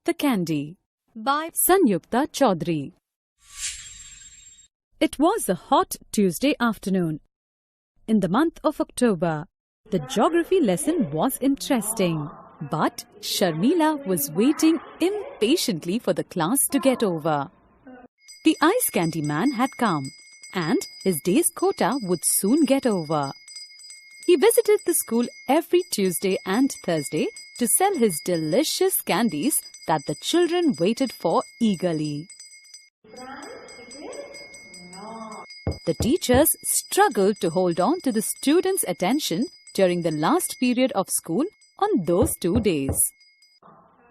The Candy by Sanyuktha Chaudhuri. It was a hot Tuesday afternoon. In the month of October, the geography lesson was interesting, but Sharmila was waiting impatiently for the class to get over. The ice candy man had come, and his day's quota would soon get over. He visited the school every Tuesday and Thursday to sell his delicious candies that the children waited for eagerly. The teachers struggled to hold on to the students' attention during the last period of school on those 2 days.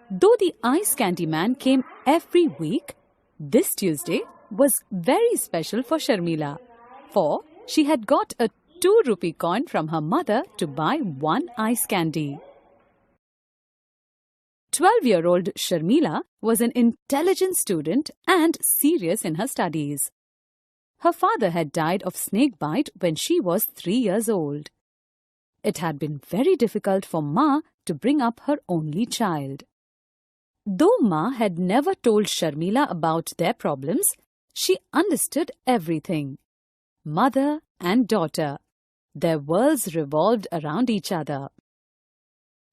Though the ice candy man came every week, this Tuesday was very special for Sharmila, for she had got a 2-rupee coin from her mother to buy one ice candy. 12-year-old Sharmila was an intelligent student and serious in her studies. Her father had died of snake bite when she was 3 years old. It had been very difficult for Ma to bring up her only child. Though Ma had never told Sharmila about their problems, she understood everything. Mother and daughter, their worlds revolved around each other.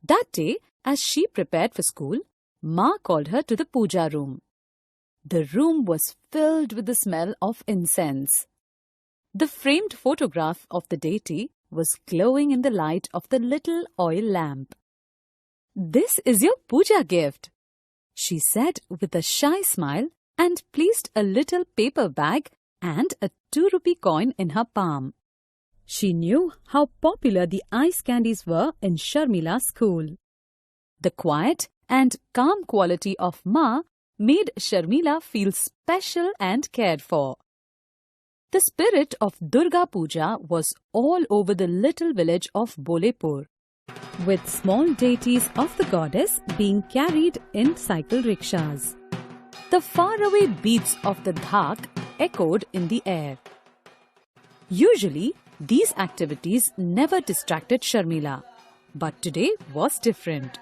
That day, as she prepared for school, Ma called her to the puja room. The room was filled with the smell of incense. The framed photograph of the deity was glowing in the light of the little oil lamp. "This is your puja gift," she said with a shy smile and placed a little paper bag and a 2-rupee coin in her palm. She knew how popular the ice candies were in Sharmila's school. The quiet and calm quality of Ma made Sharmila feel special and cared for. The spirit of Durga Puja was all over the little village of Bolepur, with small deities of the goddess being carried in cycle rickshaws. The faraway beats of the dhak echoed in the air. Usually, these activities never distracted Sharmila, but today was different.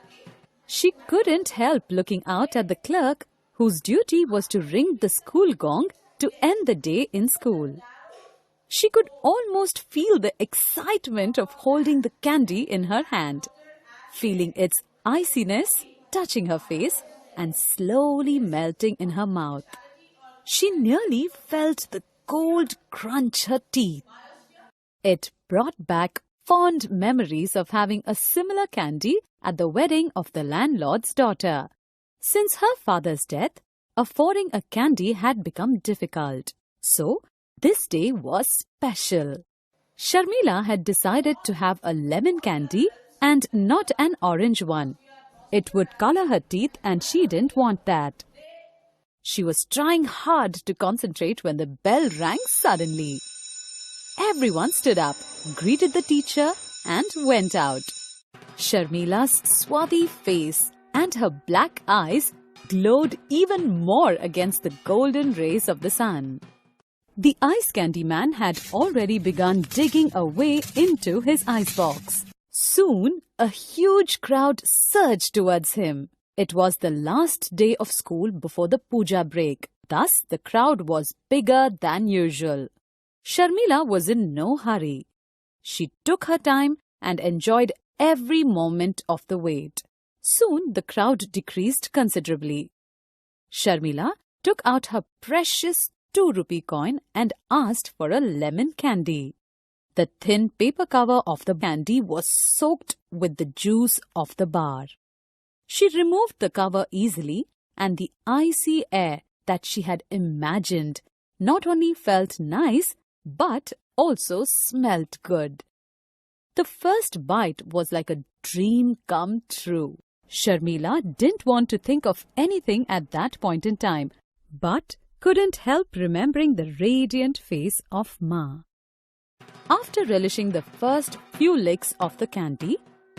She couldn't help looking out at the clerk whose duty was to ring the school gong to end the day in school. She could almost feel the excitement of holding the candy in her hand, feeling its iciness touching her face and slowly melting in her mouth. She nearly felt the cold crunch her teeth. It brought back fond memories of having a similar candy at the wedding of the landlord's daughter. Since her father's death, affording a candy had become difficult. So, this day was special. Sharmila had decided to have a lemon candy and not an orange one. It would color her teeth and she didn't want that. She was trying hard to concentrate when the bell rang suddenly. Everyone stood up, greeted the teacher and went out. Sharmila's swarthy face and her black eyes glowed even more against the golden rays of the sun. The ice candy man had already begun digging a way into his icebox. Soon, a huge crowd surged towards him. It was the last day of school before the puja break. Thus, the crowd was bigger than usual. Sharmila was in no hurry. She took her time and enjoyed every moment of the wait. Soon, the crowd decreased considerably. Sharmila took out her precious 2-rupee coin and asked for a lemon candy. The thin paper cover of the candy was soaked with the juice of the bar. She removed the cover easily, and the icy air that she had imagined not only felt nice but also smelt good. The first bite was like a dream come true. Sharmila didn't want to think of anything at that point in time, but couldn't help remembering the radiant face of Ma. After relishing the first few licks of the candy,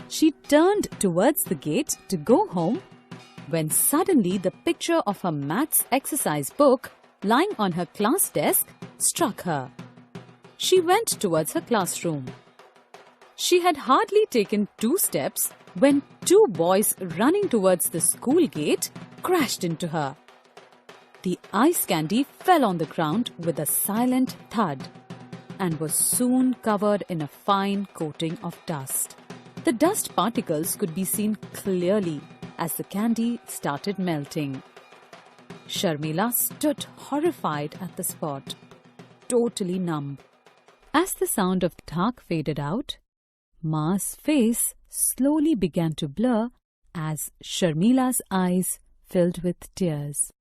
she turned towards the gate to go home when suddenly the picture of her maths exercise book lying on her class desk struck her. She went towards her classroom. She had hardly taken 2 steps when 2 boys running towards the school gate crashed into her. The ice candy fell on the ground with a silent thud and was soon covered in a fine coating of dust. The dust particles could be seen clearly as the candy started melting. Sharmila stood horrified at the spot, totally numb. As the sound of dhak faded out, Ma's face slowly began to blur as Sharmila's eyes filled with tears.